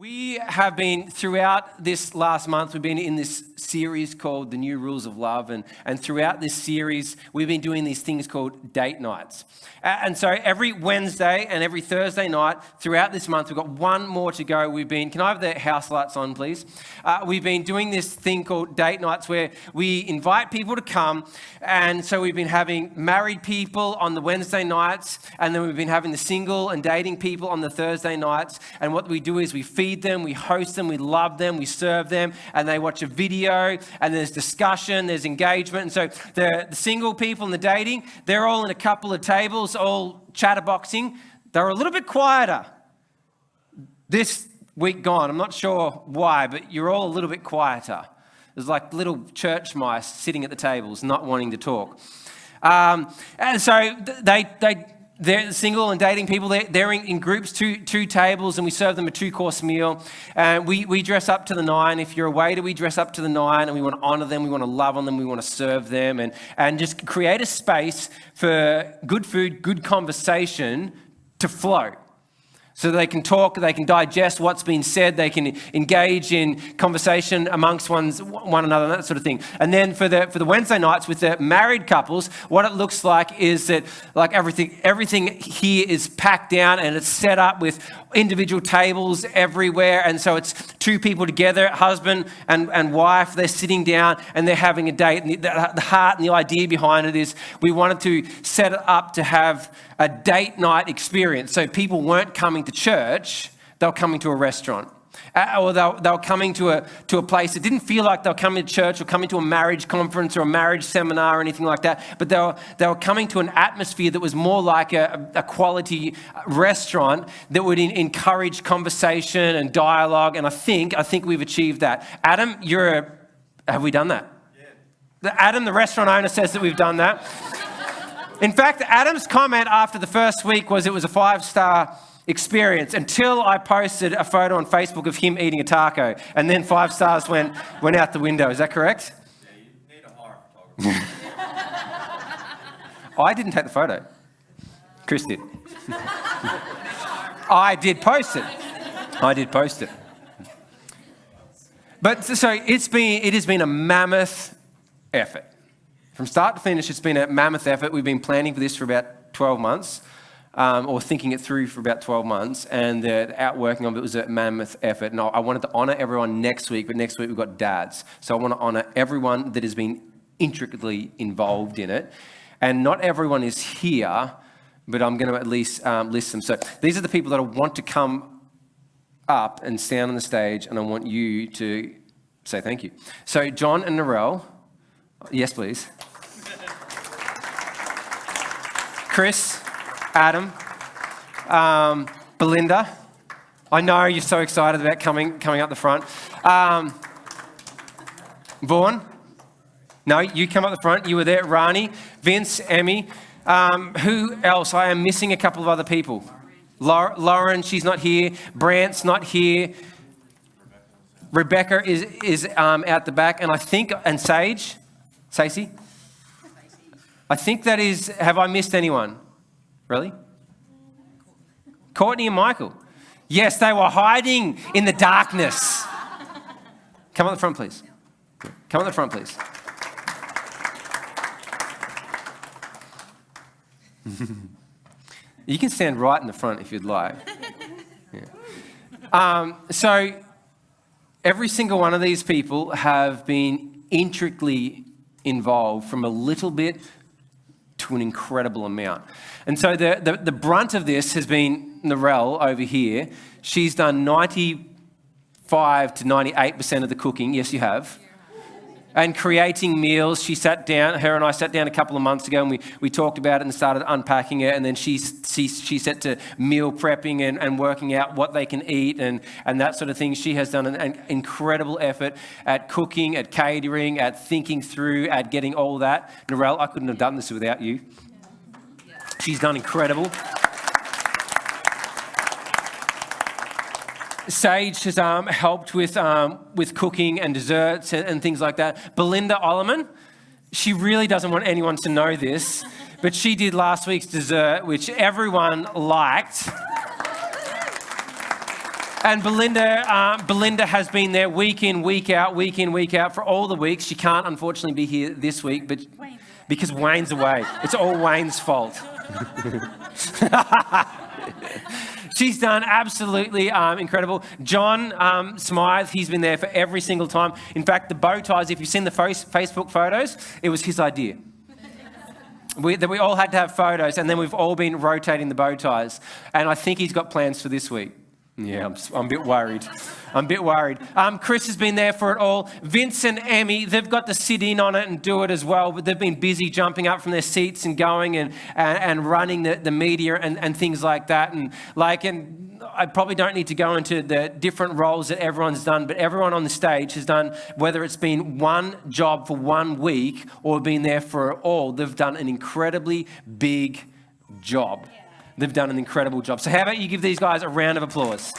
We have been, throughout this last month, we've been in this series called The New Rules of Love. And throughout this series, we've been doing these things called date nights. And so every Wednesday and every Thursday night throughout this month, we've got one more to go. Can I have the house lights on, please? We've been doing this thing called date nights where we invite people to come. And so we've been having married people on the Wednesday nights, and then we've been having the single and dating people on the Thursday nights. And what we do is we feed them, we host them, we love them, we serve them, and they watch a video, and there's discussion, there's engagement. And so the single people and the dating, they're all in a couple of tables, all chatterboxing. They're a little bit quieter this week gone. I'm not sure why, but you're all a little bit quieter. There's like little church mice sitting at the tables, not wanting to talk. And so they're single and dating people. They're in groups, two tables, and we serve them a 2-course meal. And we dress up to the nine. If you're a waiter, we dress up to the nine, and we want to honor them, we want to love on them, we want to serve them, and just create a space for good food, good conversation to flow. So they can talk, they can digest what's been said, they can engage in conversation amongst one another, that sort of thing. And then for the Wednesday nights with the married couples, what it looks like is that like everything here is packed down and it's set up with individual tables everywhere. And so it's two people together, husband and wife, they're sitting down and they're having a date. And the heart and the idea behind it is we wanted to set it up to have a date night experience. So people weren't coming to church, they were coming to a restaurant. Or they were coming to a place that didn't feel like they were coming to church or coming to a marriage conference or a marriage seminar or anything like that, but they were coming to an atmosphere that was more like a quality restaurant that would encourage conversation and dialogue, and I think we've achieved that. Adam, have we done that? Yeah. Adam, the restaurant owner, says that we've done that. In fact, Adam's comment after the first week was it was a 5-star experience until I posted a photo on Facebook of him eating a taco, and then 5 stars went out the window. Is that correct? Yeah, you need a hire photographer. I didn't take the photo. Chris did. I did post it. But so it has been a mammoth effort. From start to finish, it's been a mammoth effort. We've been planning for this for about 12 months, or thinking it through for about 12 months, and the outworking of it was a mammoth effort. And I wanted to honour everyone next week, but next week we've got dads. So I want to honour everyone that has been intricately involved in it. And not everyone is here, but I'm going to at least list them. So these are the people that I want to come up and stand on the stage, and I want you to say thank you. So John and Narelle, yes please. Chris, Adam, Belinda. I know you're so excited about coming up the front. Vaughan. No, you come up the front. You were there. Rani, Vince, Emmy. Who else? I am missing a couple of other people. Lauren, she's not here. Brant's not here. Rebecca is out the back, and Sage, Stacey. I think that is. Have I missed anyone? Really? Courtney and Michael. Yes, they were hiding in the darkness. Come on the front, please. Come on the front, please. You can stand right in the front if you'd like. Yeah. So every single one of these people have been intricately involved from a little bit to an incredible amount. And so the brunt of this has been Narelle over here. She's done 95 to 98% of the cooking. Yes, you have. And creating meals. Her and I sat down a couple of months ago, and we talked about it and started unpacking it. And then she set to meal prepping and working out what they can eat and that sort of thing. She has done an incredible effort at cooking, at catering, at thinking through, at getting all that. Narelle, I couldn't have done this without you. She's done incredible. Sage has helped with cooking and desserts and things like that. Belinda Ollerman, she really doesn't want anyone to know this, but she did last week's dessert, which everyone liked. And Belinda has been there week in, week out for all the weeks. She can't unfortunately be here this week, but because Wayne's away. It's all Wayne's fault. She's done absolutely incredible. John Smythe, he's been there for every single time. In fact, the bow ties, if you've seen the Facebook photos, it was his idea. We all had to have photos, and then we've all been rotating the bow ties. And I think he's got plans for this week. Yeah, I'm a bit worried. Chris has been there for it all. Vince and Emmy, they've got to sit in on it and do it as well, but they've been busy jumping up from their seats and going and running the media and things like that. And I probably don't need to go into the different roles that everyone's done, but everyone on the stage has done, whether it's been one job for 1 week or been there for it all, they've done an incredibly big job. They've done an incredible job. So how about you give these guys a round of applause?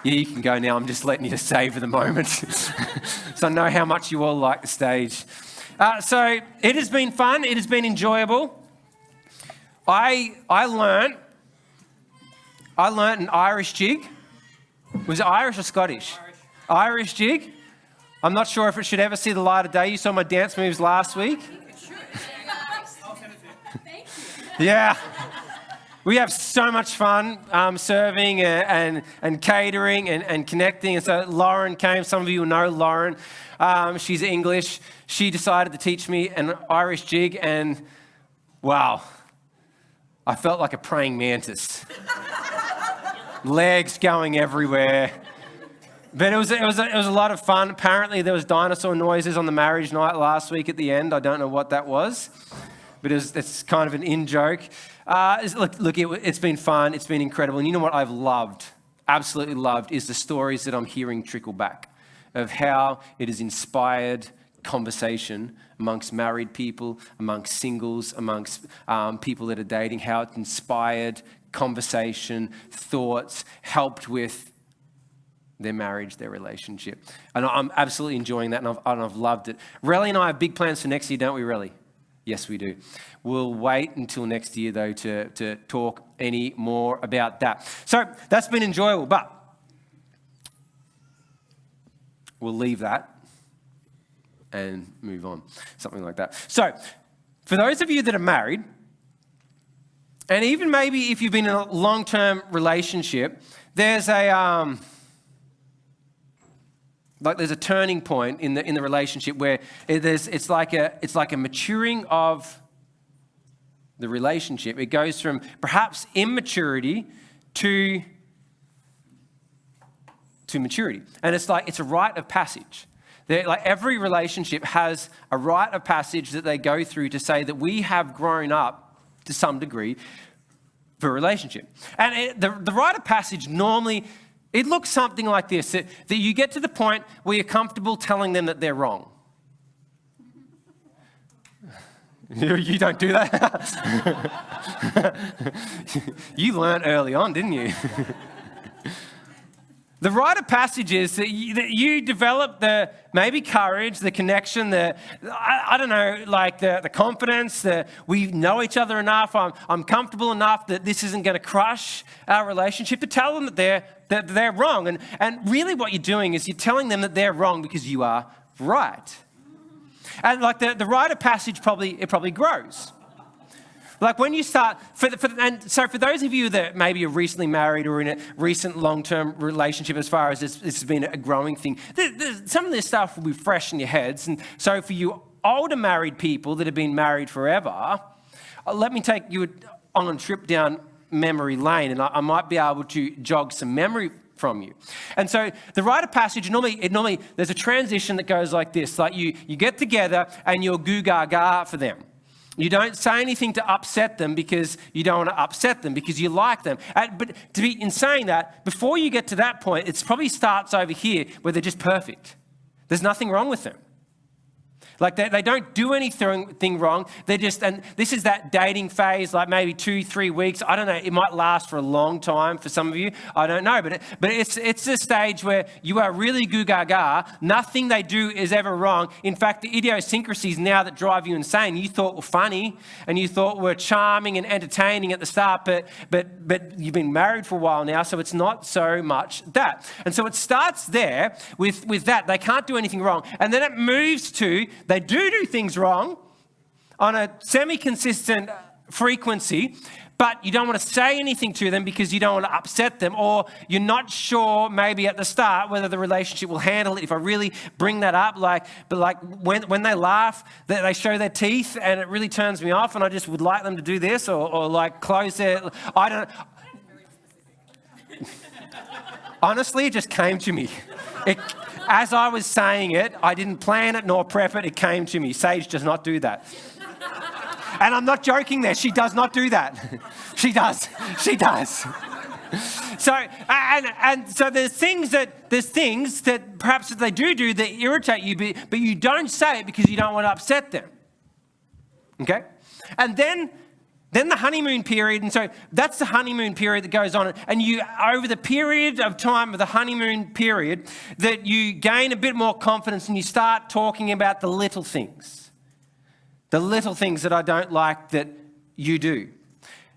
Yeah, you can go now. I'm just letting you savor the moment. So I know how much you all like the stage. So it has been fun. It has been enjoyable. I learnt an Irish jig. Was it Irish or Scottish? Irish jig. I'm not sure if it should ever see the light of day. You saw my dance moves last week. Yeah. We have so much fun serving and catering and connecting. And so Lauren came. Some of you will know Lauren. She's English. She decided to teach me an Irish jig. And wow, I felt like a praying mantis. Legs going everywhere. But it was a lot of fun. Apparently there was dinosaur noises on the marriage night last week at the end. I don't know what that was, but it's kind of an in-joke. It's been fun. It's been incredible. And you know what I've loved, absolutely loved, is the stories that I'm hearing trickle back of how it has inspired conversation amongst married people, amongst singles, amongst people that are dating, how it's inspired conversation, thoughts, helped with their marriage, their relationship. And I'm absolutely enjoying that, and I've loved it. Relly and I have big plans for next year, don't we, Relly? Yes, we do. We'll wait until next year, though, to talk any more about that. So that's been enjoyable, but we'll leave that and move on, something like that. So for those of you that are married, and even maybe if you've been in a long-term relationship, there's a turning point in the relationship where it's like a maturing of the relationship. It goes from perhaps immaturity to maturity, and it's a rite of passage. Like every relationship has a rite of passage that they go through to say that we have grown up to some degree for a relationship, and the rite of passage normally. It looks something like this, that you get to the point where you're comfortable telling them that they're wrong. You don't do that? You learned early on, didn't you? The rite of passage is that you develop the maybe courage, the connection, the confidence that we know each other enough. I'm comfortable enough that this isn't going to crush our relationship, to tell them that they're wrong. And really what you're doing is you're telling them that they're wrong because you are right. And like the rite of passage probably grows. Like when you start, so for those of you that maybe are recently married or in a recent long-term relationship, as far as this has been a growing thing, some of this stuff will be fresh in your heads. And so for you older married people that have been married forever, let me take you on a trip down memory lane, and I might be able to jog some memory from you. And so the rite of passage, normally there's a transition that goes like this, like you get together and you're goo-gaga for them. You don't say anything to upset them because you don't want to upset them, because you like them. But in saying that, before you get to that point, it probably starts over here where they're just perfect. There's nothing wrong with them. Like they don't do anything wrong. They're just, and this is that dating phase, like maybe 2-3 weeks. I don't know. It might last for a long time for some of you. I don't know, but it's a stage where you are really goo-gaga. Nothing they do is ever wrong. In fact, the idiosyncrasies now that drive you insane, you thought were funny and you thought were charming and entertaining at the start, but you've been married for a while now, so it's not so much that. And so it starts there with that. They can't do anything wrong, and then it moves to they do things wrong on a semi-consistent frequency, but you don't want to say anything to them because you don't want to upset them, or you're not sure maybe at the start whether the relationship will handle it if I really bring that up. But when they laugh, they show their teeth and it really turns me off, and I just would like them to do this or like close their, I don't, honestly, it just came to me. As I was saying it, I didn't plan it nor prep it. It came to me. Sage does not do that. And I'm not joking there. She does not do that. She does. She does. So, and so there's things that perhaps they do that irritate you, but you don't say it because you don't want to upset them. Okay? And then the honeymoon period, and so that's the honeymoon period that goes on, and you, over the period of time of the honeymoon period, that you gain a bit more confidence and you start talking about the little things that I don't like that you do.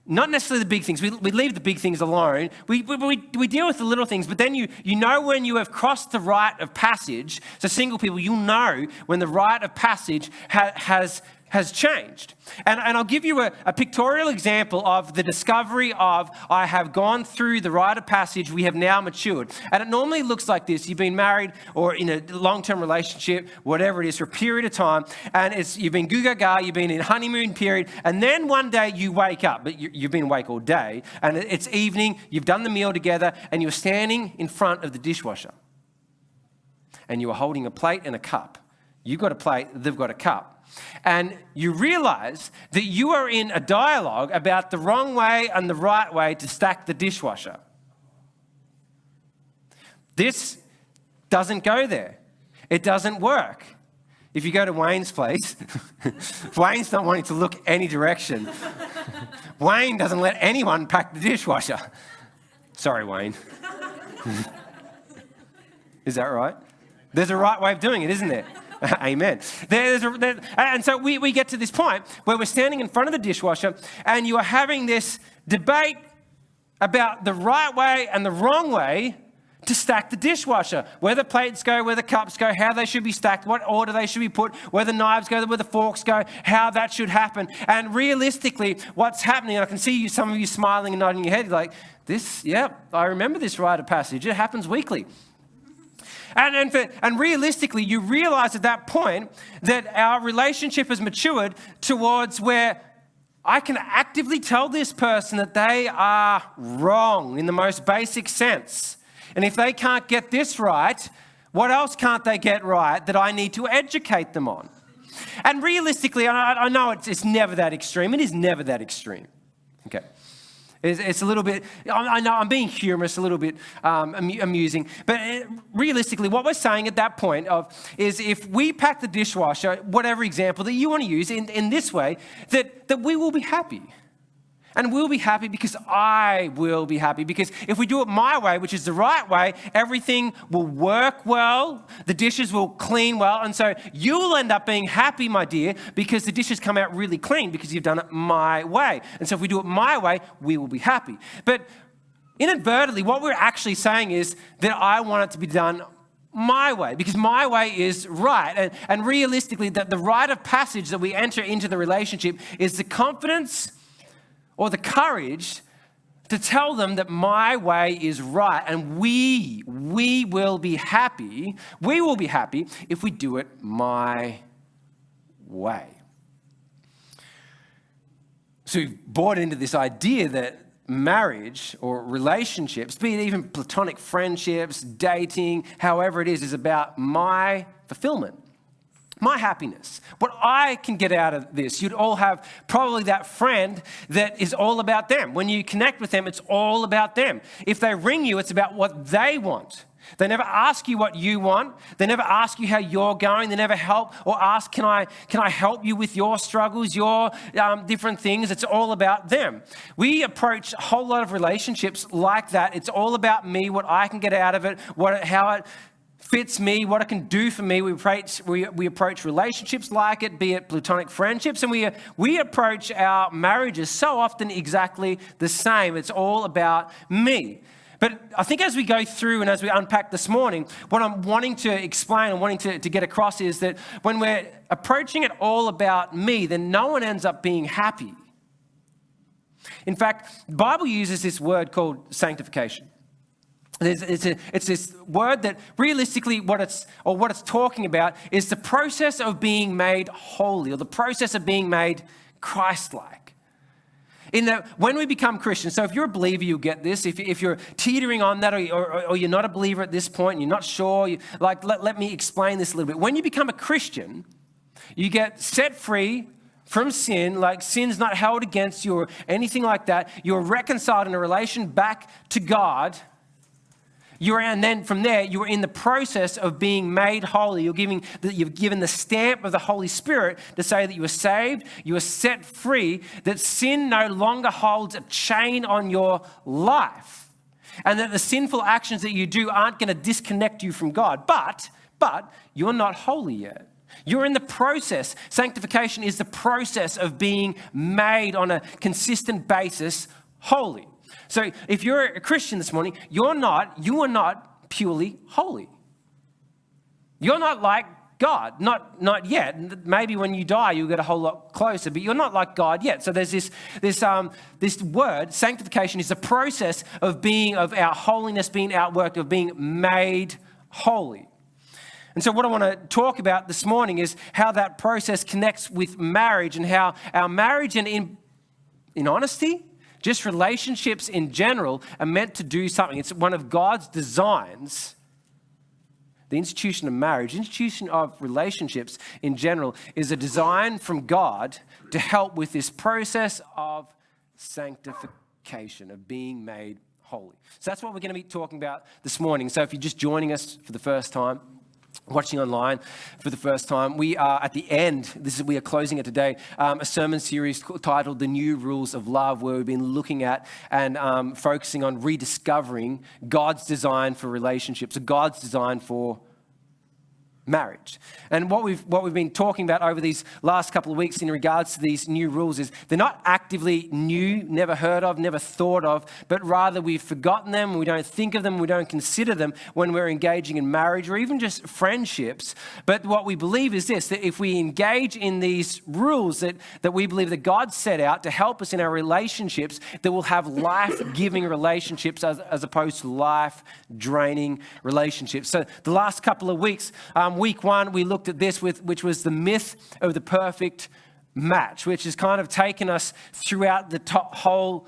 Not necessarily the big things. We leave the big things alone. We deal with the little things, but then you know when you have crossed the rite of passage. So single people, you'll know when the rite of passage has changed. And I'll give you a pictorial example of the discovery of I have gone through the rite of passage, we have now matured. And it normally looks like this. You've been married or in a long-term relationship, whatever it is, for a period of time, and you've been goo-gaga, you've been in honeymoon period, and then one day you wake up, but you've been awake all day, and it's evening, you've done the meal together, and you're standing in front of the dishwasher. And you are holding a plate and a cup. You've got a plate, they've got a cup. And you realize that you are in a dialogue about the wrong way and the right way to stack the dishwasher. This doesn't go there. It doesn't work. If you go to Wayne's place, Wayne's not wanting to look any direction. Wayne doesn't let anyone pack the dishwasher. Sorry, Wayne. Is that right? There's a right way of doing it, isn't there? Amen. And so we get to this point where we're standing in front of the dishwasher and you are having this debate about the right way and the wrong way to stack the dishwasher. Where the plates go, where the cups go, how they should be stacked, what order they should be put, where the knives go, where the forks go, how that should happen. And realistically, what's happening, I can see you, some of you smiling and nodding your head like, I remember this rite of passage. It happens weekly. And realistically, you realize at that point that our relationship has matured towards where I can actively tell this person that they are wrong in the most basic sense. And if they can't get this right, what else can't they get right that I need to educate them on? And realistically, I know it's never that extreme. It is never that extreme. Okay. It's a little bit, I know I'm being humorous, a little bit amusing, but realistically what we're saying at that point is if we pack the dishwasher, whatever example that you want to use in this way, that we will be happy. And we'll be happy because I will be happy. Because if we do it my way, which is the right way, everything will work well, the dishes will clean well, and so you'll end up being happy, my dear, because the dishes come out really clean because you've done it my way. And so if we do it my way, we will be happy. But inadvertently, what we're actually saying is that I want it to be done my way, because my way is right. And realistically, the rite of passage that we enter into the relationship is the confidence or the courage to tell them that my way is right, and we will be happy. We will be happy if we do it my way. So we've bought into this idea that marriage or relationships, be it even platonic friendships, dating, however it is about my fulfillment. My happiness, what I can get out of this. You'd all have probably that friend that is all about them. When you connect with them, it's all about them. If they ring you, it's about what they want. They never ask you what you want. They never ask you how you're going. They never help or ask, can I help you with your struggles, your different things? It's all about them. We approach a whole lot of relationships like that. It's all about me, what I can get out of it, how it fits me, what it can do for me. We approach relationships like it, be it platonic friendships, and we approach our marriages so often exactly the same. It's all about me. But I think as we go through and as we unpack this morning, what I'm wanting to explain and wanting to get across is that when we're approaching it all about me, then no one ends up being happy. In fact, the Bible uses this word called sanctification. It's this word that realistically what it's talking about is the process of being made holy, or the process of being made Christ-like. In that, when we become Christians, so if you're a believer, you'll get this. If you're teetering on that, or you're not a believer at this point, and you're not sure, let me explain this a little bit. When you become a Christian, you get set free from sin, like sin's not held against you or anything like that. You're reconciled in a relation back to God. And then from there, you're in the process of being made holy. You've given the stamp of the Holy Spirit to say that you are saved, you are set free, that sin no longer holds a chain on your life, and that the sinful actions that you do aren't going to disconnect you from God. But you're not holy yet. You're in the process. Sanctification is the process of being made on a consistent basis holy. So if you're a Christian this morning, you are not purely holy. You're not like God, not yet. Maybe when you die, you'll get a whole lot closer, but you're not like God yet. So there's this word, sanctification, is the process of our holiness being outworked, of being made holy. And so what I want to talk about this morning is how that process connects with marriage, and how our marriage, and in honesty, just relationships in general, are meant to do something. It's one of God's designs. The institution of marriage, the institution of relationships in general, is a design from God to help with this process of sanctification, of being made holy. So that's what we're going to be talking about this morning. So if you're just joining us for the first time, watching online for the first time, we are at the end. We are closing it today. A sermon series titled "The New Rules of Love," where we've been looking at and focusing on rediscovering God's design for relationships, God's design for marriage. And what we've been talking about over these last couple of weeks in regards to these new rules is they're not actively new, never heard of, never thought of, but rather we've forgotten them, we don't think of them, we don't consider them when we're engaging in marriage or even just friendships. But what we believe is this, that if we engage in these rules that we believe that God set out to help us in our relationships, that we'll have life-giving relationships as opposed to life-draining relationships. So the last couple of weeks, week one, we looked at this, which was the myth of the perfect match, which has kind of taken us throughout the whole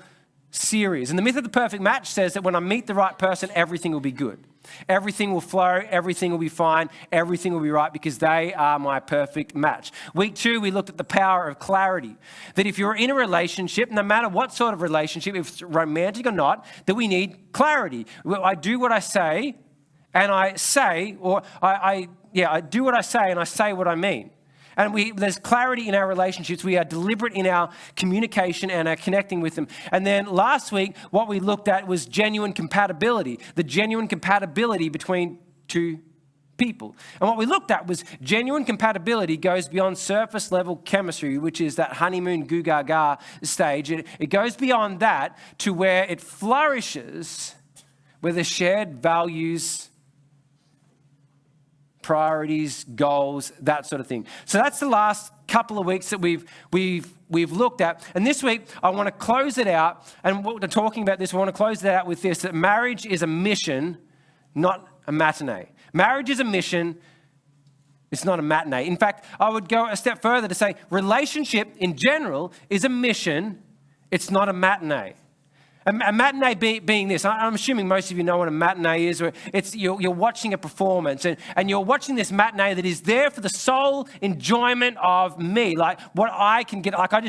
series. And the myth of the perfect match says that when I meet the right person, everything will be good. Everything will flow, everything will be fine, everything will be right because they are my perfect match. Week two, we looked at the power of clarity. That if you're in a relationship, no matter what sort of relationship, if it's romantic or not, that we need clarity. I do what I say, and I say, or I do what I say and I say what I mean. And there's clarity in our relationships. We are deliberate in our communication and our connecting with them. And then last week, what we looked at was genuine compatibility, the genuine compatibility between two people. And what we looked at was genuine compatibility goes beyond surface level chemistry, which is that honeymoon goo-gaga stage. It goes beyond that to where it flourishes, where the shared values, priorities, goals, that sort of thing. So that's the last couple of weeks that we've looked at. And this week, I want to close it out. And what we're talking about this, I want to close it out with this, that marriage is a mission, not a matinee. Marriage is a mission. It's not a matinee. In fact, I would go a step further to say relationship in general is a mission. It's not a matinee. A matinee being this. I'm assuming most of you know what a matinee is. Where you're watching a performance and you're watching this matinee that is there for the sole enjoyment of me, like what I can get. Like I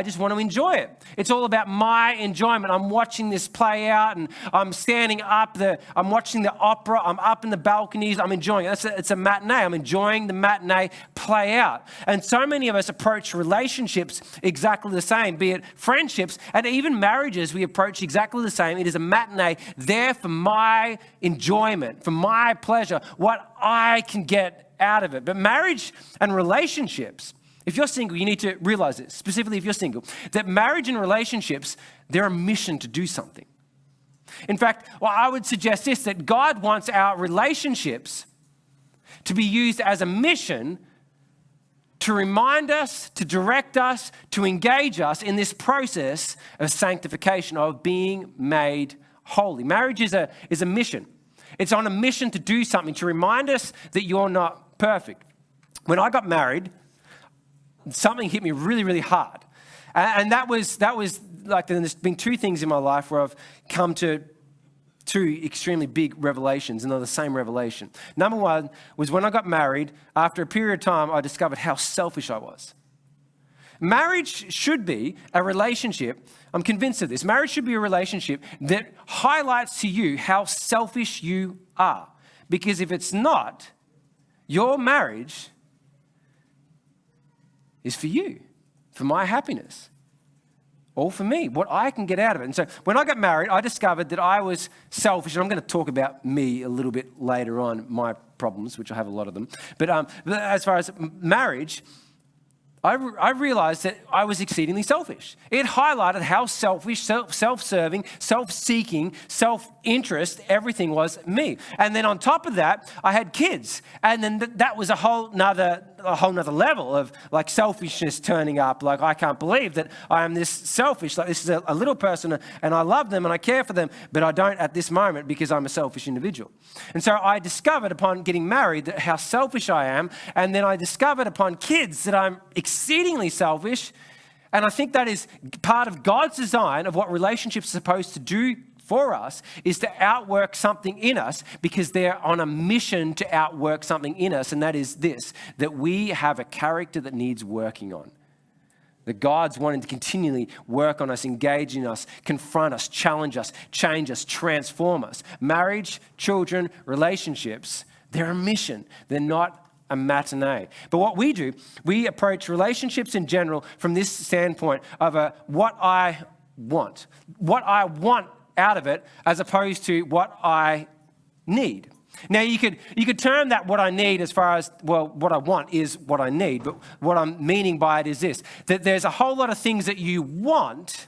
just want to enjoy it. It's all about my enjoyment. I'm watching this play out and I'm standing up. I'm watching the opera. I'm up in the balconies. I'm enjoying it. It's a matinee. I'm enjoying the matinee play out. And so many of us approach relationships exactly the same, be it friendships and even marriages. We approach exactly the same. It is a matinee there for my enjoyment, for my pleasure, what I can get out of it. But marriage and relationships, if you're single, you need to realize this, specifically if you're single, that marriage and relationships, they're a mission to do something. In fact, well, I would suggest this, that God wants our relationships to be used as a mission to remind us, to direct us, to engage us in this process of sanctification, of being made holy. Marriage is a mission. It's on a mission to do something, to remind us that you're not perfect. When I got married, something hit me really, really hard. And that was like, there's been two things in my life where I've come to two extremely big revelations, and they're the same revelation. Number one was when I got married, after a period of time, I discovered how selfish I was. Marriage should be a relationship, I'm convinced of this, marriage should be a relationship that highlights to you how selfish you are. Because if it's not, your marriage is for you, for my happiness. All for me, what I can get out of it. And so when I got married, I discovered that I was selfish. And I'm going to talk about me a little bit later on, my problems, which I have a lot of them. But as far as marriage, I realized that I was exceedingly selfish. It highlighted how selfish, self-serving, self-seeking, self-interest everything was me. And then on top of that, I had kids. And then that was a whole nother level of like selfishness turning up. Like, I can't believe that I am this selfish. Like, this is a little person and I love them and I care for them, but I don't at this moment because I'm a selfish individual. And so I discovered upon getting married that how selfish I am. And then I discovered upon kids that I'm exceedingly selfish. And I think that is part of God's design of what relationships are supposed to do for us, is to outwork something in us, because they're on a mission to outwork something in us. And that is this, that we have a character that needs working on. That God's wanting to continually work on us, engage in us, confront us, challenge us, change us, transform us. Marriage, children, relationships, they're a mission. They're not a matinee. But what we do, we approach relationships in general from this standpoint of what I want out of it, as opposed to what I need. Now you could term that what I need as far as, well, what I want is what I need, but what I'm meaning by it is this, that there's a whole lot of things that you want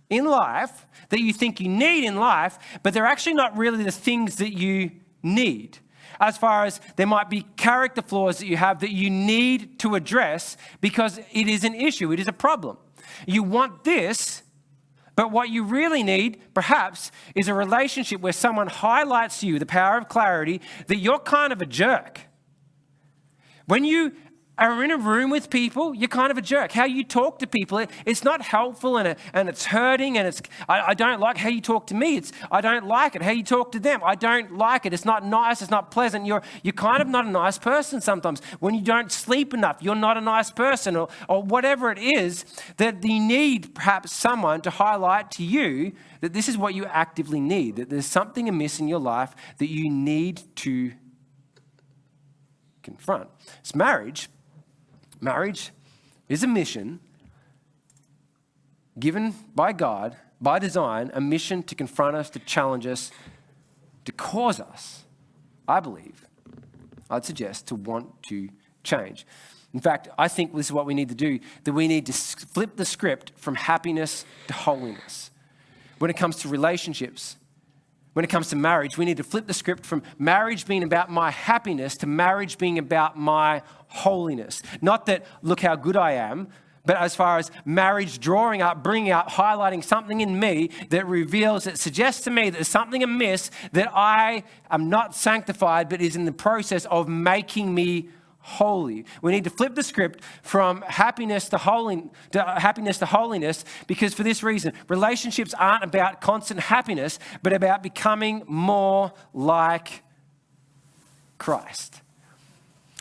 in life, that you think you need in life, but they're actually not really the things that you need. As far as there might be character flaws that you have that you need to address because it is an issue, it is a problem. You want this, but what you really need, perhaps, is a relationship where someone highlights to you the power of clarity, that you're kind of a jerk. When you are in a room with people, you're kind of a jerk. How you talk to people, it's not helpful and it's hurting, and I don't like how you talk to me. I don't like it. How you talk to them, I don't like it. It's not nice. It's not pleasant. You're kind of not a nice person sometimes. When you don't sleep enough, you're not a nice person, or whatever it is, that you need perhaps someone to highlight to you that this is what you actively need, that there's something amiss in your life that you need to confront. It's marriage. Marriage is a mission given by God, by design, a mission to confront us, to challenge us, to cause us, I believe, I'd suggest, to want to change. In fact, I think this is what we need to do, that we need to flip the script from happiness to holiness. When it comes to relationships, when it comes to marriage, we need to flip the script from marriage being about my happiness to marriage being about my holiness. Not that, look how good I am, but as far as marriage drawing up, bringing up, highlighting something in me that reveals, that suggests to me that there's something amiss, that I am not sanctified, but is in the process of making me holy. We need to flip the script from happiness to holiness, because for this reason, relationships aren't about constant happiness, but about becoming more like Christ.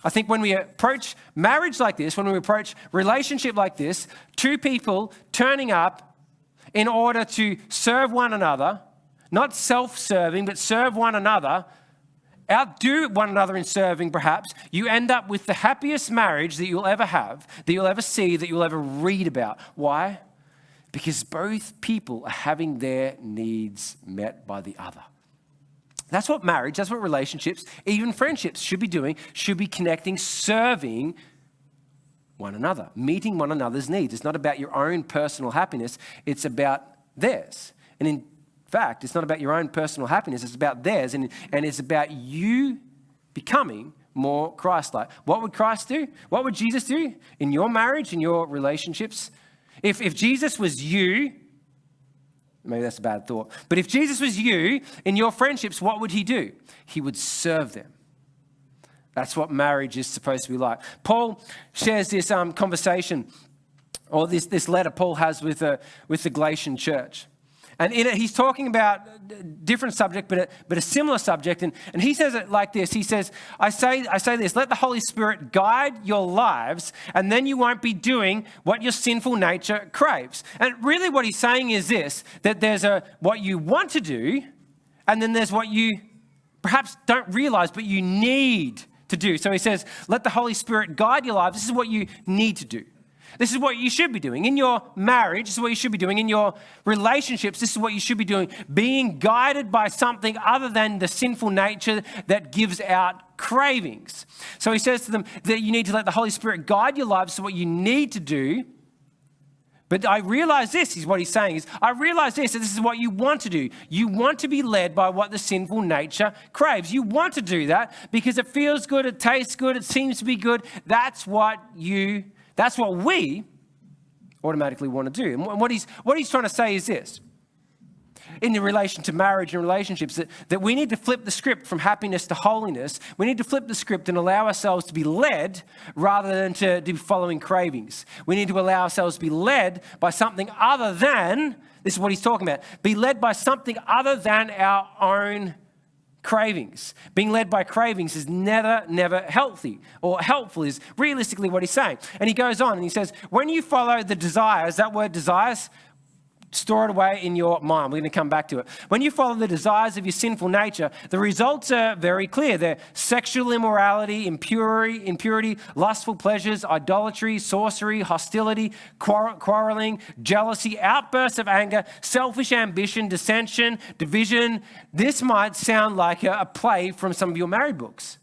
I think when we approach marriage like this, when we approach relationship like this, two people turning up in order to serve one another, not self-serving, but serve one another, outdo one another in serving perhaps, you end up with the happiest marriage that you'll ever have, that you'll ever see, that you'll ever read about. Why? Because both people are having their needs met by the other. That's what marriage, that's what relationships, even friendships should be doing, should be connecting, serving one another, meeting one another's needs. It's not about your own personal happiness, it's about theirs. And in fact, it's not about your own personal happiness, it's about theirs, and it's about you becoming more Christ-like. What would Christ do? What would Jesus do in your marriage, in your relationships? If Jesus was you, maybe that's a bad thought, but if Jesus was you in your friendships, what would he do? He would serve them. That's what marriage is supposed to be like. Paul shares this conversation, or this letter Paul has with the Galatian church. And in it, he's talking about a different subject, but a similar subject. And he says it like this. He says, I say this, let the Holy Spirit guide your lives, and then you won't be doing what your sinful nature craves. And really what he's saying is this, that there's what you want to do, and then there's what you perhaps don't realize, but you need to do. So he says, let the Holy Spirit guide your lives. This is what you need to do. This is what you should be doing. In your marriage, this is what you should be doing. In your relationships, this is what you should be doing. Being guided by something other than the sinful nature that gives out cravings. So he says to them that you need to let the Holy Spirit guide your lives. So what you need to do. But I realize this is what he's saying is, I realize this, that this is what you want to do. You want to be led by what the sinful nature craves. You want to do that because it feels good, it tastes good, it seems to be good. That's what we automatically want to do. And what he's trying to say is this. In the relation to marriage and relationships, that we need to flip the script from happiness to holiness. We need to flip the script and allow ourselves to be led rather than to be following cravings. We need to allow ourselves to be led by something other than, this is what he's talking about, be led by something other than our own cravings. Being led by cravings is never healthy, or helpful is realistically what he's saying. And he goes on and he says, when you follow the desires, that word desires, store it away in your mind. We're going to come back to it. When you follow the desires of your sinful nature, the results are very clear. They're sexual immorality, impurity, lustful pleasures, idolatry, sorcery, hostility, quarreling, jealousy, outbursts of anger, selfish ambition, dissension, division. This might sound like a play from some of your married books.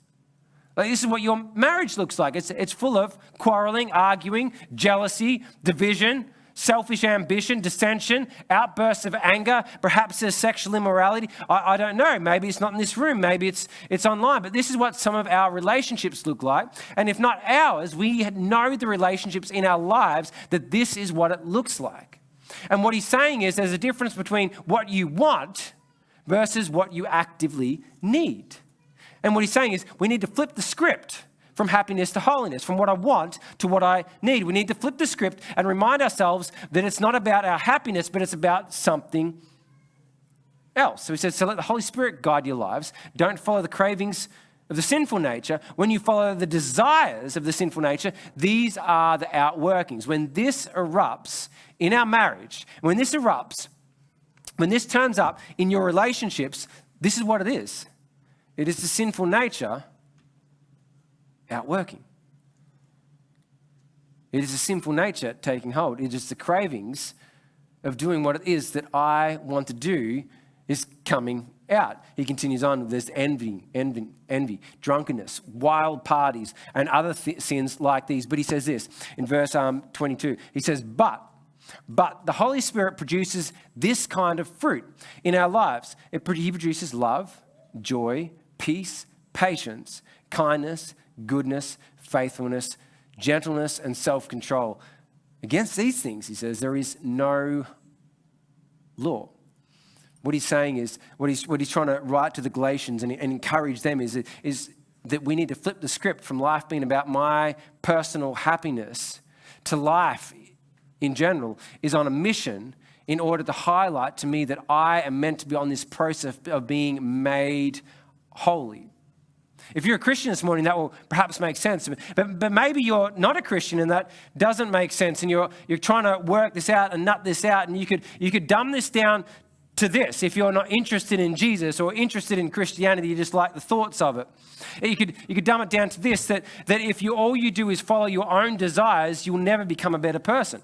Like, this is what your marriage looks like. It's full of quarreling, arguing, jealousy, division, selfish ambition, dissension, outbursts of anger, perhaps there's sexual immorality. I don't know. Maybe it's not in this room. Maybe it's online. But this is what some of our relationships look like. And if not ours, we know the relationships in our lives that this is what it looks like. And what he's saying is there's a difference between what you want versus what you actively need. And what he's saying is we need to flip the script from happiness to holiness, from what I want to what I need. We need to flip the script and remind ourselves that it's not about our happiness, but it's about something else. So he says, so let the Holy Spirit guide your lives. Don't follow the cravings of the sinful nature. When you follow the desires of the sinful nature, these are the outworkings. When this erupts in our marriage, when this turns up in your relationships, this is what it is. It is the sinful nature outworking. It is a sinful nature taking hold. It is the cravings of doing what it is that I want to do is coming out. He continues on, there's envy, drunkenness, wild parties, and other sins like these. But he says this in verse 22. He says, but the Holy Spirit produces this kind of fruit in our lives. He produces love, joy, peace, patience, kindness, goodness, faithfulness, gentleness, and self-control. Against these things, he says, there is no law. What he's saying is, what he's trying to write to the Galatians and encourage them is that we need to flip the script from life being about my personal happiness to life in general is on a mission in order to highlight to me that I am meant to be on this process of being made holy. If you're a Christian this morning, that will perhaps make sense. But maybe you're not a Christian and that doesn't make sense, and you're trying to work this out and nut this out, and you could dumb this down to this. If you're not interested in Jesus or interested in Christianity, you just like the thoughts of it. You could dumb it down to this, that if all you do is follow your own desires, you'll never become a better person.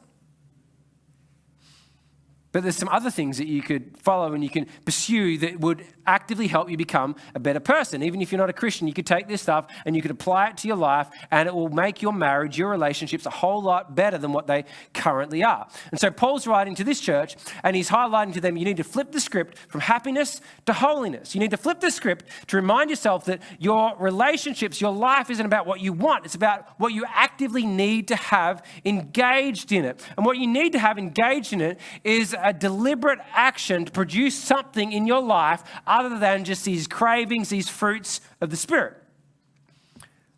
But there's some other things that you could follow and you can pursue that would actively help you become a better person. Even if you're not a Christian, you could take this stuff and you could apply it to your life, and it will make your marriage, your relationships a whole lot better than what they currently are. And so Paul's writing to this church and he's highlighting to them, you need to flip the script from happiness to holiness. You need to flip the script to remind yourself that your relationships, your life isn't about what you want. It's about what you actively need to have engaged in it. And what you need to have engaged in it is a deliberate action to produce something in your life other than just these cravings, these fruits of the Spirit.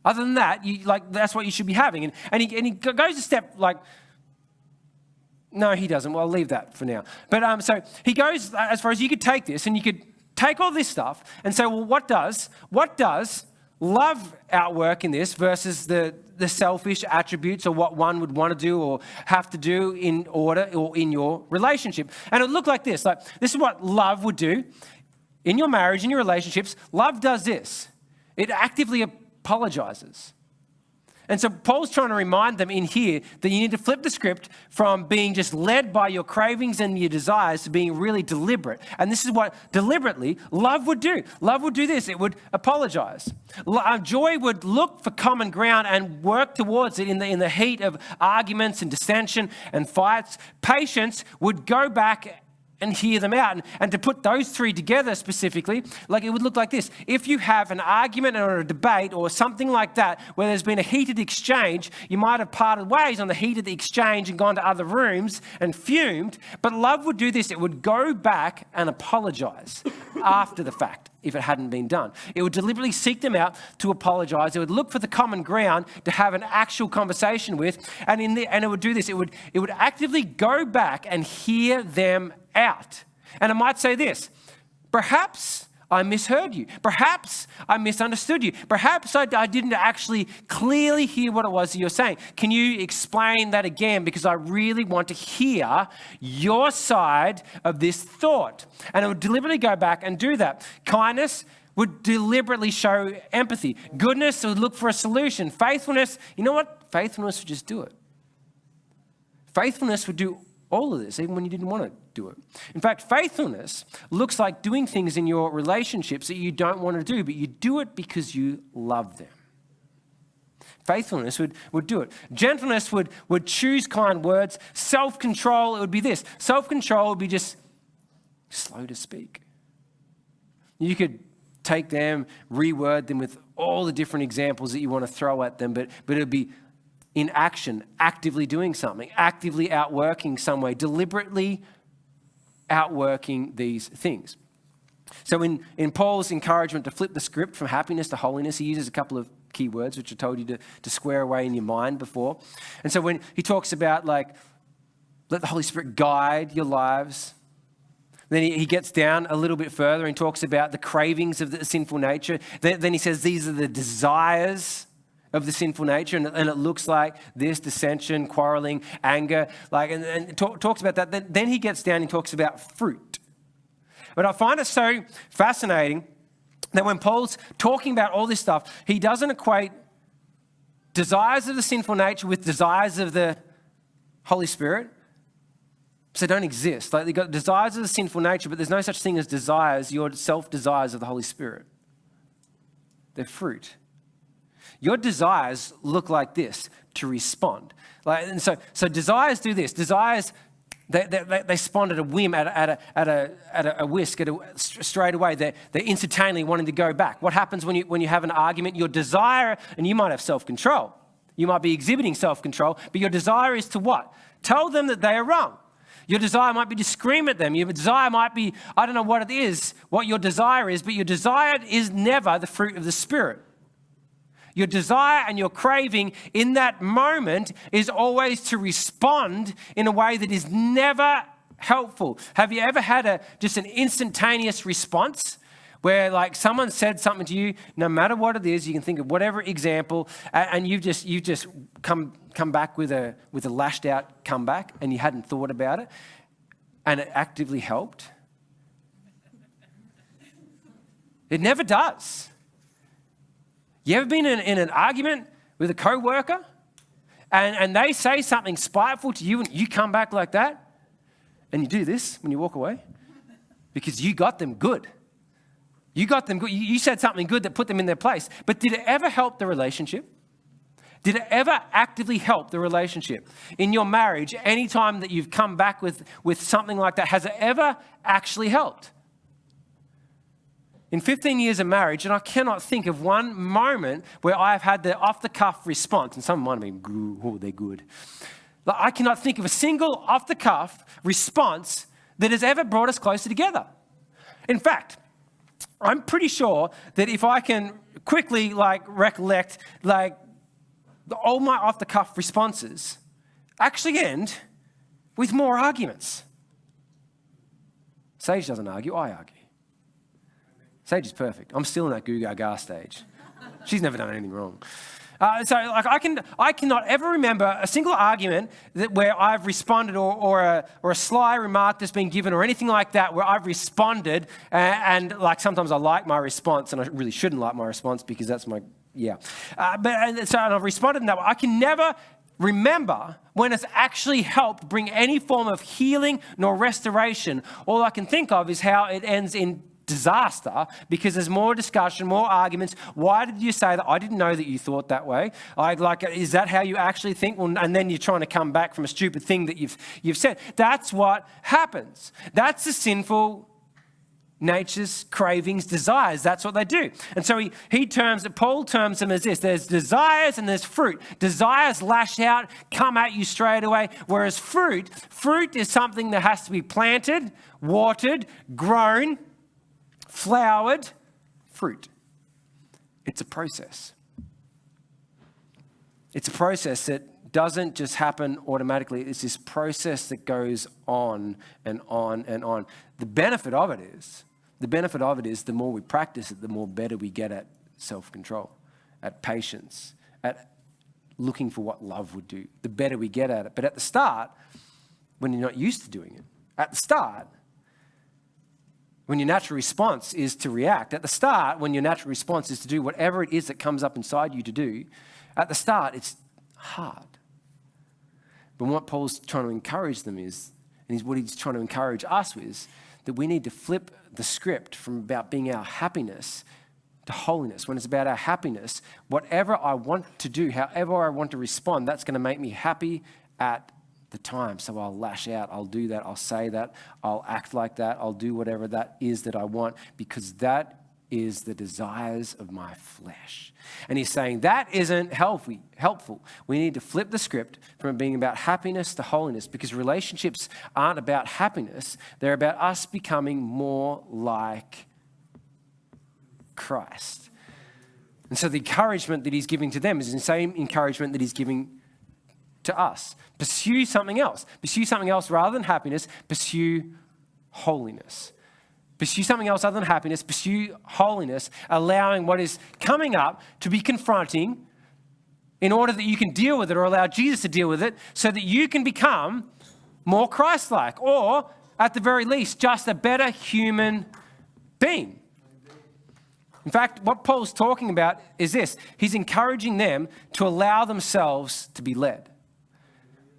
Other than that, that's what you should be having. And he goes a step no, he doesn't. Well, I'll leave that for now. But so he goes as far as you could take this, and you could take all this stuff and say, well, what does love outwork in this versus the selfish attributes or what one would want to do or have to do in order or in your relationship? And it would look like this. This is what love would do in your marriage, in your relationships. Love does this. It actively apologizes. And so Paul's trying to remind them in here that you need to flip the script from being just led by your cravings and your desires to being really deliberate. And this is what deliberately love would do. Love would do this. It would apologize. Joy would look for common ground and work towards it in the heat of arguments and dissension and fights. Patience would go back and hear them out. And to put those three together specifically, it would look like this. If you have an argument or a debate or something like that where there's been a heated exchange, you might have parted ways on the heat of the exchange and gone to other rooms and fumed. But love would do this. It would go back and apologize after the fact if it hadn't been done. It would deliberately seek them out to apologize. It would look for the common ground to have an actual conversation with. And it would do this. It would actively go back and hear them out. And it might say this: perhaps I misheard you. Perhaps I misunderstood you. Perhaps I didn't actually clearly hear what it was that you're saying. Can you explain that again? Because I really want to hear your side of this thought. And it would deliberately go back and do that. Kindness would deliberately show empathy. Goodness would look for a solution. Faithfulness, you know what? Faithfulness would just do it. Faithfulness would do all of this, even when you didn't want to do it. In fact, faithfulness looks like doing things in your relationships that you don't want to do, but you do it because you love them. Faithfulness would do it. Gentleness would choose kind words. Self-control, it would be this. Self-control would be just slow to speak. You could take them, reword them with all the different examples that you want to throw at them, but it would be in action, actively doing something, actively outworking some way, deliberately outworking these things. So in Paul's encouragement to flip the script from happiness to holiness, he uses a couple of key words, which I told you to square away in your mind before. And so when he talks about let the Holy Spirit guide your lives, then he gets down a little bit further and talks about the cravings of the sinful nature. Then he says these are the desires of the sinful nature, and it looks like this: dissension, quarreling, anger, and talks about that. Then he gets down and talks about fruit. But I find it so fascinating that when Paul's talking about all this stuff, he doesn't equate desires of the sinful nature with desires of the Holy Spirit. So they don't exist. They've got desires of the sinful nature, but there's no such thing as desires, your self-desires of the Holy Spirit. They're fruit. Your desires look like this to respond. And so desires do this. Desires, they spawn at a whim, at a whisk, straight away. They're instantaneously wanting to go back. What happens when you have an argument? Your desire, and you might have self-control. You might be exhibiting self-control, but your desire is to what? Tell them that they are wrong. Your desire might be to scream at them. Your desire might be, I don't know what it is, what your desire is, but your desire is never the fruit of the Spirit. Your desire and your craving in that moment is always to respond in a way that is never helpful. Have you ever had just an instantaneous response where like someone said something to you, no matter what it is, you can think of whatever example, and you've just come back with a lashed out comeback, and you hadn't thought about it, and it actively helped? It never does. You ever been in an argument with a co-worker and they say something spiteful to you and you come back like that and you do this when you walk away? Because you got them good. You got them good. You said something good that put them in their place. But did it ever help the relationship? Did it ever actively help the relationship? In your marriage, any time that you've come back with something like that, has it ever actually helped? In 15 years of marriage, and I cannot think of one moment where I've had the off-the-cuff response, and some might have been, oh, they're good. Like, I cannot think of a single off-the-cuff response that has ever brought us closer together. In fact, I'm pretty sure that if I can quickly recollect all my off-the-cuff responses actually end with more arguments. Sage doesn't argue, I argue. Sage is perfect. I'm still in that goo gaga stage. She's never done anything wrong. I cannot ever remember a single argument where I've responded or a sly remark that's been given or anything like that where I've responded and sometimes I like my response and I really shouldn't like my response because that's my, yeah. And I've responded in that way. I can never remember when it's actually helped bring any form of healing nor restoration. All I can think of is how it ends in disaster because there's more discussion, more arguments. Why did you say that? I didn't know that you thought that way. Is that how you actually think? Well, and then you're trying to come back from a stupid thing that you've said. That's what happens. That's the sinful nature's cravings, desires. That's what they do. And so Paul terms them as this. There's desires and there's fruit. Desires lash out, come at you straight away. Whereas fruit is something that has to be planted, watered, grown, flowered fruit. It's a process. It's a process that doesn't just happen automatically. It's this process that goes on and on and on. The benefit of it is the more we practice it, the more better we get at self-control, at patience, at looking for what love would do. The better we get at it. But at the start, when you're not used to doing it, at the start, when your natural response is to react, at the start, when your natural response is to do whatever it is that comes up inside you to do, at the start, it's hard. But what Paul's trying to encourage them is, and what he's trying to encourage us is, that we need to flip the script from about being our happiness to holiness. When it's about our happiness, whatever I want to do, however I want to respond, that's going to make me happy at the time. So I'll lash out, I'll do that, I'll say that, I'll act like that, I'll do whatever that is that I want, because that is the desires of my flesh. And he's saying that isn't helpful. We need to flip the script from being about happiness to holiness, because relationships aren't about happiness, they're about us becoming more like Christ. And so the encouragement that he's giving to them is the same encouragement that he's giving to us. Pursue something else. Pursue something else rather than happiness. Pursue holiness. Pursue something else other than happiness. Pursue holiness, allowing what is coming up to be confronting in order that you can deal with it or allow Jesus to deal with it so that you can become more Christ-like or, at the very least, just a better human being. In fact, what Paul's talking about is this. He's encouraging them to allow themselves to be led.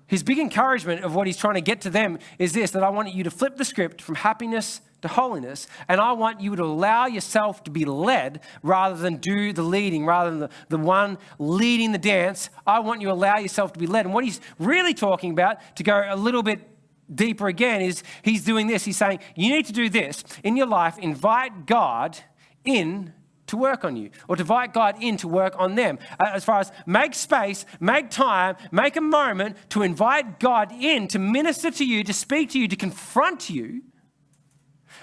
His big encouragement of what he's trying to get to them is this, that I want you to flip the script from happiness to holiness, and I want you to allow yourself to be led rather than do the leading, rather than the one leading the dance. I want you to allow yourself to be led. And what he's really talking about, to go a little bit deeper again, is he's doing this. He's saying, you need to do this in your life. Invite God in to work on you, or to invite God in to work on them. As far as make space, make time, make a moment to invite God in to minister to you, to speak to you, to confront you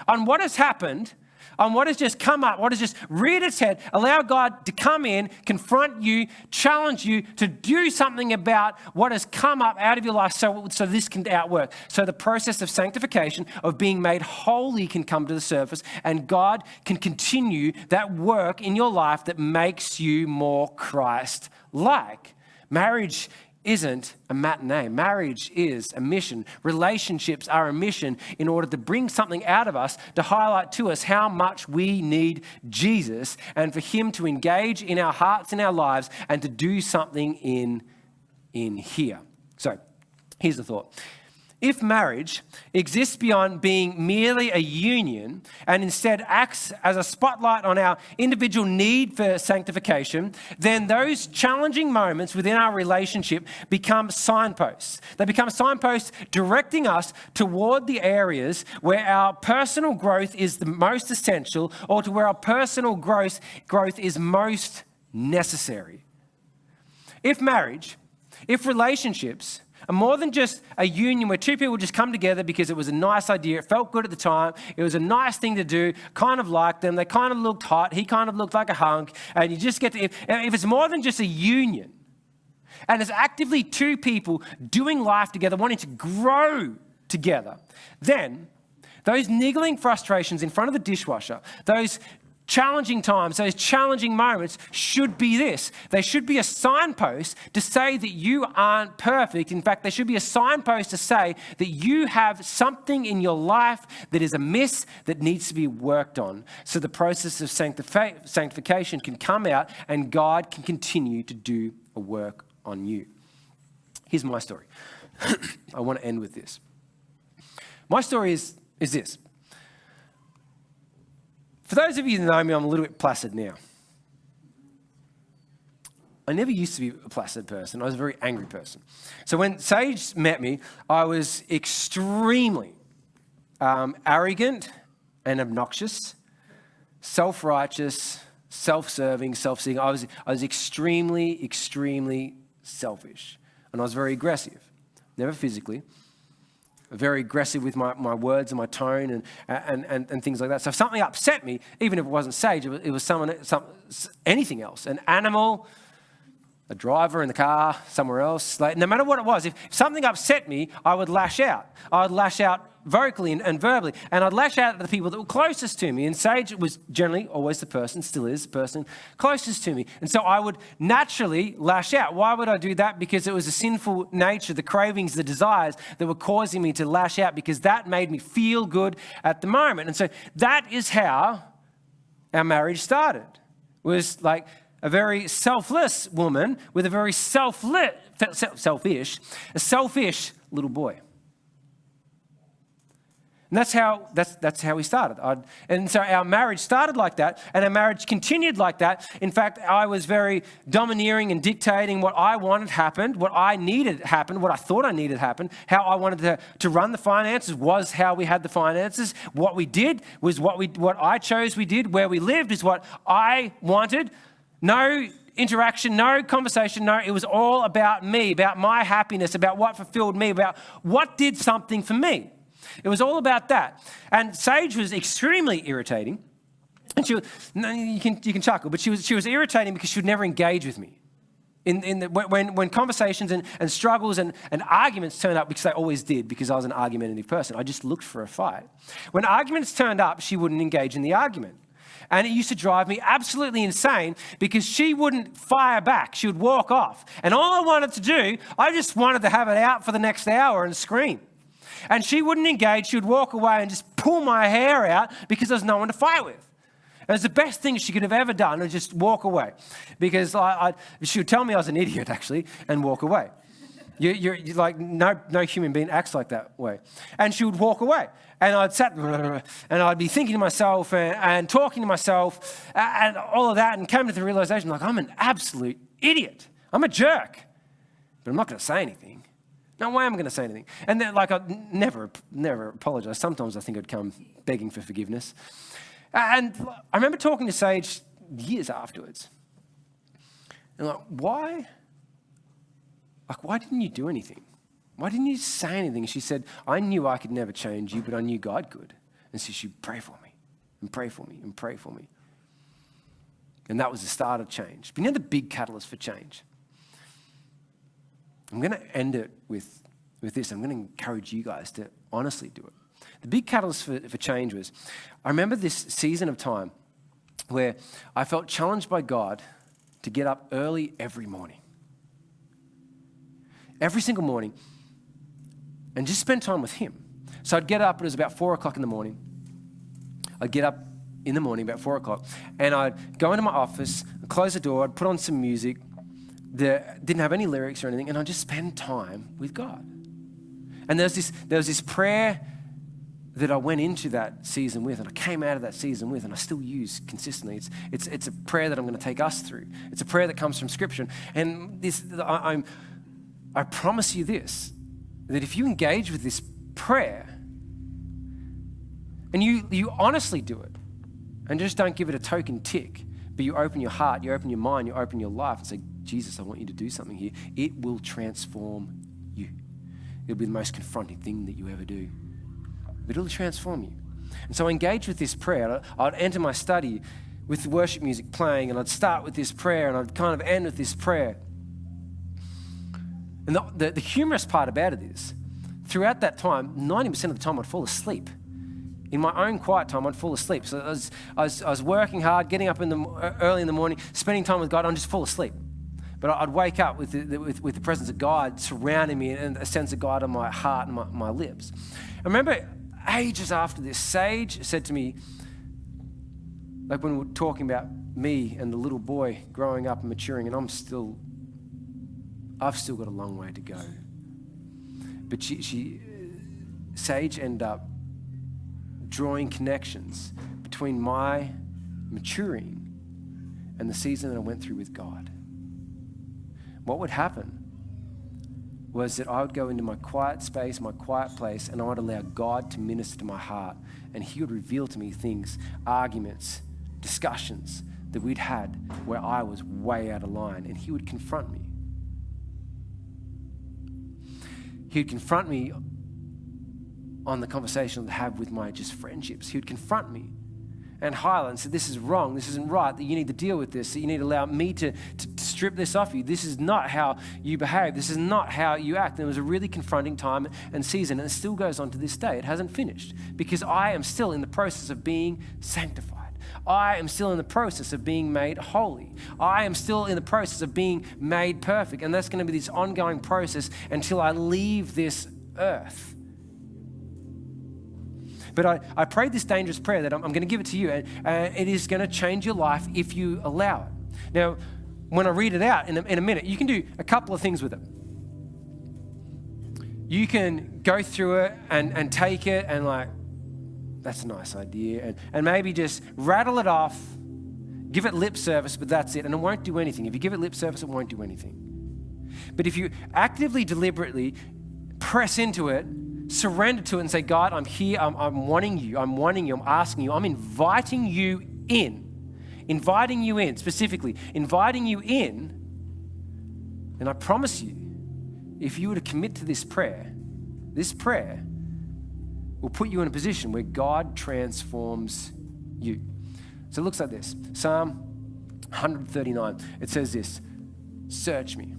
on what has happened on what has just come up, what has just reared its head. Allow God to come in, confront you, challenge you to do something about what has come up out of your life so this can outwork. So the process of sanctification, of being made holy, can come to the surface, and God can continue that work in your life that makes you more Christ-like. Marriage isn't a matinee. Marriage is a mission. Relationships are a mission in order to bring something out of us to highlight to us how much we need Jesus and for him to engage in our hearts and our lives and to do something in here. So here's the thought. If marriage exists beyond being merely a union and instead acts as a spotlight on our individual need for sanctification, then those challenging moments within our relationship become signposts. They become signposts directing us toward the areas where our personal growth is the most essential or to where our personal growth is most necessary. If relationships are more than just a union where two people just come together because it was a nice idea, it felt good at the time, it was a nice thing to do, kind of liked them, they kind of looked hot, he kind of looked like a hunk, and you just get to, if it's more than just a union, and it's actively two people doing life together, wanting to grow together, then those niggling frustrations in front of the dishwasher, those challenging times, those challenging moments should be this. They should be a signpost to say that you aren't perfect. In fact, they should be a signpost to say that you have something in your life that is amiss that needs to be worked on. So the process of sanctification can come out and God can continue to do a work on you. Here's my story. I want to end with this. My story is this. For those of you that know me, I'm a little bit placid now. I never used to be a placid person. I was a very angry person. So when Sage met me, I was extremely arrogant and obnoxious, self-righteous, self-serving, self-seeking. I was extremely, extremely selfish. And I was very aggressive, never physically. Very aggressive with my words and my tone and things like that. So if something upset me, even if it wasn't Sage, it was anything else, an animal, a driver in the car, somewhere else. Like, no matter what it was, if something upset me, I would lash out. I would lash out vocally and verbally, and I'd lash out at the people that were closest to me. And Sage was generally always the person, still is the person closest to me. And so I would naturally lash out. Why would I do that? Because it was a sinful nature, the cravings, the desires that were causing me to lash out because that made me feel good at the moment. And so that is how our marriage started. It was like a very selfless woman with a very selfish little boy. And that's how we started. And so our marriage started like that, and our marriage continued like that. In fact, I was very domineering and dictating what I wanted happened, what I needed happened, what I thought I needed happened. How I wanted to run the finances was how we had the finances. What we did was what I chose we did. Where we lived is what I wanted. No interaction, no conversation, no. It was all about me, about my happiness, about what fulfilled me, about what did something for me. It was all about that. And Sage was extremely irritating. And you can chuckle, but she was irritating because she would never engage with me. When conversations and struggles and arguments turned up, because they always did, because I was an argumentative person, I just looked for a fight. When arguments turned up, she wouldn't engage in the argument. And it used to drive me absolutely insane because she wouldn't fire back. She would walk off. And all I wanted to do, I just wanted to have it out for the next hour and scream. And she wouldn't engage. She would walk away and just pull my hair out because there was no one to fight with. It was the best thing she could have ever done, was just walk away. Because she would tell me I was an idiot, actually, and walk away. You're like, no human being acts like that way. And she would walk away. And I'd sit and I'd be thinking to myself and talking to myself and all of that, and came to the realization, like, I'm an absolute idiot. I'm a jerk. But I'm not going to say anything. No way I'm going to say anything. And then, like, I'd never apologize. Sometimes I think I'd come begging for forgiveness. And I remember talking to Sage years afterwards. And like, why didn't you do anything? Why didn't you say anything? She said, I knew I could never change you, but I knew God could. And so she'd pray for me. and pray for me and pray for me. And that was the start of change. But you know the big catalyst for change? I'm going to end it with this. I'm going to encourage you guys to honestly do it. The big catalyst for change was, I remember this season of time where I felt challenged by God to get up early every morning. Every single morning, and just spend time with him. So I'd get up, it was about 4 o'clock in the morning. I'd get up in the morning about 4 o'clock, and I'd go into my office, I'd close the door, I'd put on some music that didn't have any lyrics or anything, and I'd just spend time with God. And there was this prayer that I went into that season with, and I came out of that season with, and I still use consistently. It's a prayer that I'm going to take us through. It's a prayer that comes from Scripture. And I promise you this, that if you engage with this prayer, and you honestly do it, and just don't give it a token tick, but you open your heart, you open your mind, you open your life and say, Jesus, I want you to do something here. It will transform you. It'll be the most confronting thing that you ever do. But it'll transform you. And so I engage with this prayer. I'd enter my study with the worship music playing, and I'd start with this prayer, and I'd kind of end with this prayer. And the humorous part about it is, throughout that time, 90% of the time I'd fall asleep. In my own quiet time, I'd fall asleep. So I was working hard, getting up early in the morning, spending time with God, I'd just fall asleep. But I'd wake up with the presence of God surrounding me and a sense of God on my heart and my lips. I remember ages after this, Sage said to me, like when we were talking about me and the little boy growing up and maturing, and I've still got a long way to go. But Sage ended up drawing connections between my maturing and the season that I went through with God. What would happen was that I would go into my quiet space, my quiet place, and I would allow God to minister to my heart, and he would reveal to me things, arguments, discussions that we'd had where I was way out of line, and he would confront me. He would confront me on the conversation I'd have with my just friendships. He would confront me and highlight and say, this is wrong, this isn't right, that you need to deal with this, that you need to allow me to strip this off you. This is not how you behave. This is not how you act. And it was a really confronting time and season, and it still goes on to this day. It hasn't finished because I am still in the process of being sanctified. I am still in the process of being made holy. I am still in the process of being made perfect. And that's going to be this ongoing process until I leave this earth. But I prayed this dangerous prayer that I'm going to give it to you, and it is going to change your life if you allow it. Now, when I read it out in a minute, you can do a couple of things with it. You can go through it and take it and like, that's a nice idea, and maybe just rattle it off, give it lip service, but that's it, and it won't do anything. If you give it lip service, it won't do anything. But if you actively, deliberately press into it, surrender to it and say, God, I'm here, I'm wanting you, I'm asking you, I'm inviting you in, specifically, inviting you in, and I promise you, if you were to commit to this prayer will put you in a position where God transforms you. So it looks like this. Psalm 139, it says this, search me.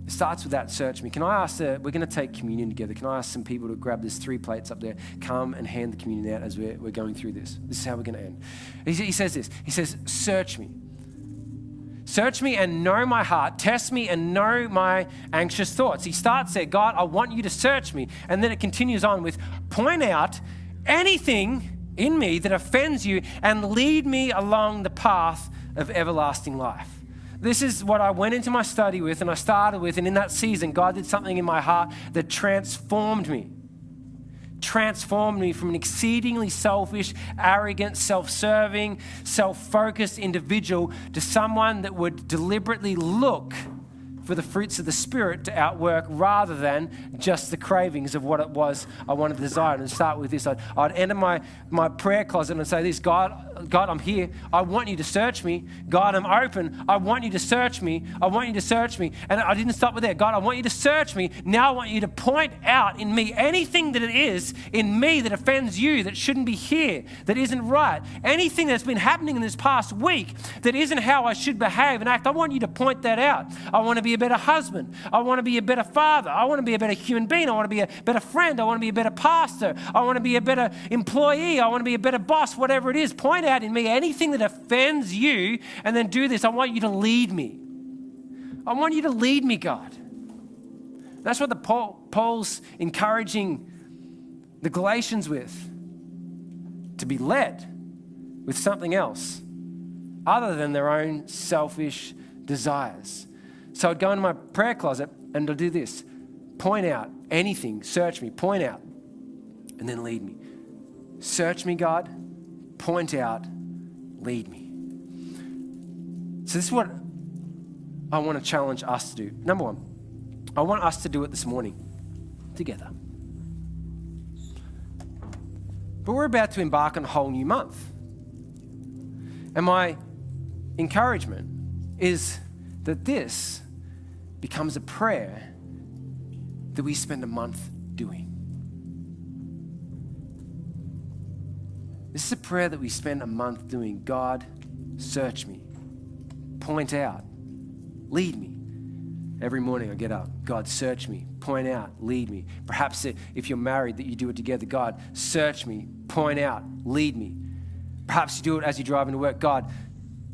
It starts with that, search me. Can I ask, we're going to take communion together. Can I ask some people to grab these 3 plates up there, come and hand the communion out as we're going through this. This is how we're going to end. He says this, he says, search me. Search me and know my heart. Test me and know my anxious thoughts. He starts there, God, I want you to search me. And then it continues on with, point out anything in me that offends you and lead me along the path of everlasting life. This is what I went into my study with and I started with, and in that season, God did something in my heart that transformed me from an exceedingly selfish, arrogant, self-serving, self-focused individual to someone that would deliberately look for the fruits of the Spirit to outwork rather than just the cravings of what it was I wanted to desire. And start with this. I'd enter my prayer closet and say this, God, I'm here. I want you to search me. God, I'm open. I want you to search me. I want you to search me. And I didn't stop with that. God, I want you to search me. Now I want you to point out in me anything that it is in me that offends you, that shouldn't be here, that isn't right. Anything that's been happening in this past week that isn't how I should behave and act, I want you to point that out. I want to be a better husband. I want to be a better father. I want to be a better human being. I want to be a better friend. I want to be a better pastor. I want to be a better employee. I want to be a better boss, whatever it is. Point out in me anything that offends you and then do this. I want you to lead me. I want you to lead me, God. That's what Paul's encouraging the Galatians with, to be led with something else other than their own selfish desires. So I'd go into my prayer closet and I'd do this. Point out anything, search me, point out, and then lead me. Search me, God, point out, lead me. So this is what I want to challenge us to do. Number one, I want us to do it this morning together. But we're about to embark on a whole new month. And my encouragement is that this becomes a prayer that we spend a month doing. This is a prayer that we spend a month doing. God, search me, point out, lead me. Every morning I get up, God, search me, point out, lead me. Perhaps if you're married, that you do it together. God, search me, point out, lead me. Perhaps you do it as you drive into work. God,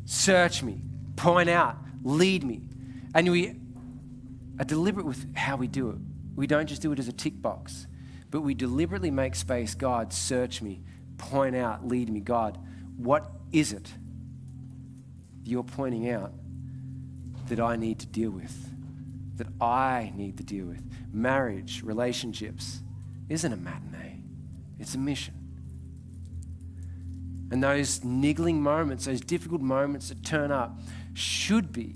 search me, point out, lead me. And we are deliberate with how we do it. We don't just do it as a tick box, but we deliberately make space. God, search me, point out, lead me. God, what is it you're pointing out that I need to deal with, that I need to deal with? Marriage, relationships isn't a matinee, it's a mission. And those niggling moments, those difficult moments that turn up should be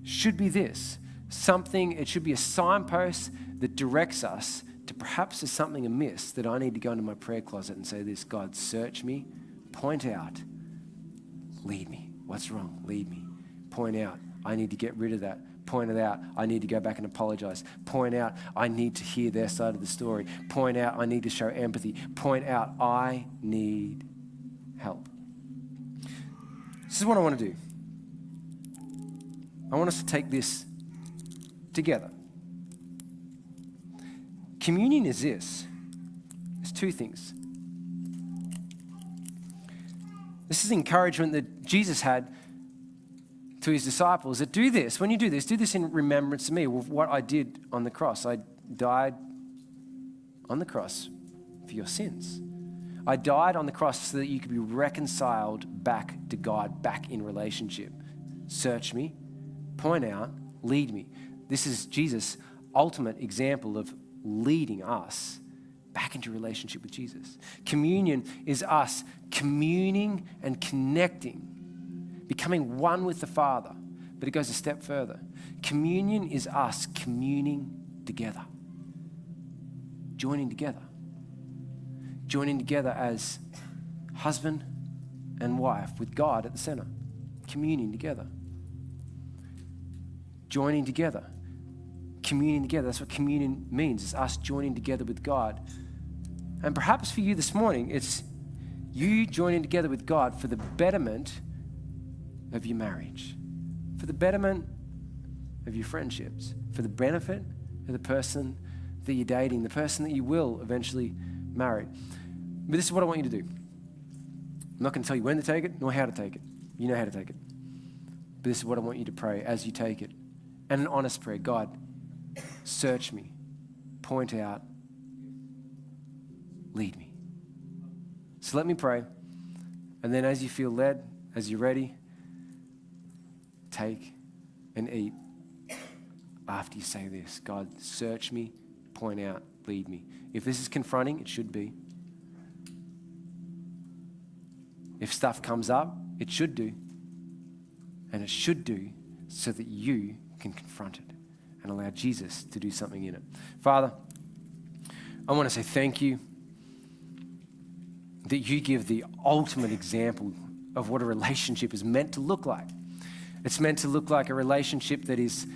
this. It should be a signpost that directs us to perhaps there's something amiss that I need to go into my prayer closet and say this, God, search me, point out, lead me. What's wrong? Lead me. Point out, I need to get rid of that. Point it out, I need to go back and apologize. Point out, I need to hear their side of the story. Point out, I need to show empathy. Point out, I need help. This is what I want to do. I want us to take this together. Communion is this. There's two things. This is encouragement that Jesus had to his disciples, that do this. When you do this in remembrance of me, of what I did on the cross. I died on the cross for your sins. I died on the cross so that you could be reconciled back to God, back in relationship. Search me, point out, lead me. This is Jesus' ultimate example of leading us back into relationship with Jesus. Communion is us communing and connecting, becoming one with the Father, but it goes a step further. Communion is us communing together, joining together as husband and wife with God at the center, communing together, joining together, communing together. That's what communion means. It's us joining together with God. And perhaps for you this morning, it's you joining together with God for the betterment of your marriage, for the betterment of your friendships, for the benefit of the person that you're dating, the person that you will eventually marry. But this is what I want you to do. I'm not going to tell you when to take it, nor how to take it. You know how to take it. But this is what I want you to pray as you take it. And an honest prayer. God, search me, point out, lead me. So let me pray. And then as you feel led, as you're ready, take and eat after you say this. God, search me, point out, lead me. If this is confronting, it should be. If stuff comes up, it should do. And it should do so that you can confront it and allow Jesus to do something in it. Father, I want to say thank you that you give the ultimate example of what a relationship is meant to look like. It's meant to look like a relationship that is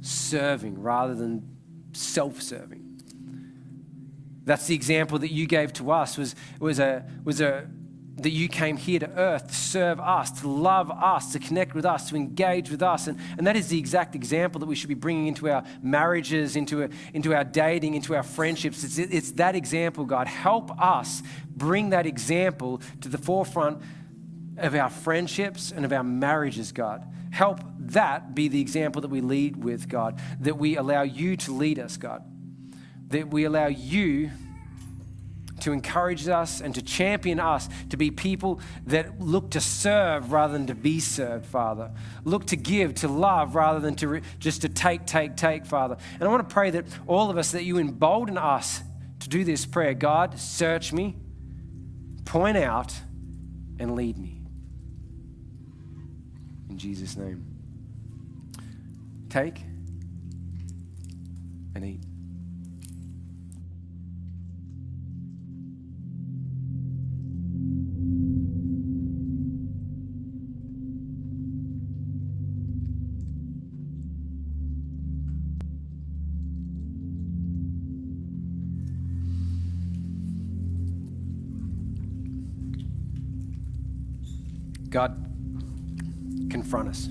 serving rather than self-serving. That's the example that you gave to us, that you came here to earth to serve us, to love us, to connect with us, to engage with us. And that is the exact example that we should be bringing into our marriages, into our dating, into our friendships. It's that example, God. Help us bring that example to the forefront of our friendships and of our marriages, God. Help that be the example that we lead with, God, that we allow you to lead us, God, that we allow you to encourage us and to champion us to be people that look to serve rather than to be served, Father. Look to give, to love rather than just to take, Father. And I want to pray that all of us, that you embolden us to do this prayer. God, search me, point out, and lead me. In Jesus' name. Take and eat. God, confront us.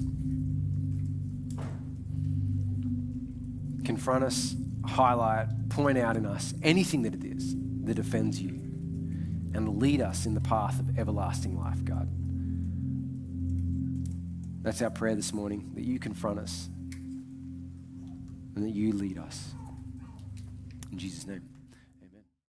Confront us, highlight, point out in us anything that it is that offends you, and lead us in the path of everlasting life, God. That's our prayer this morning, that you confront us and that you lead us. In Jesus' name.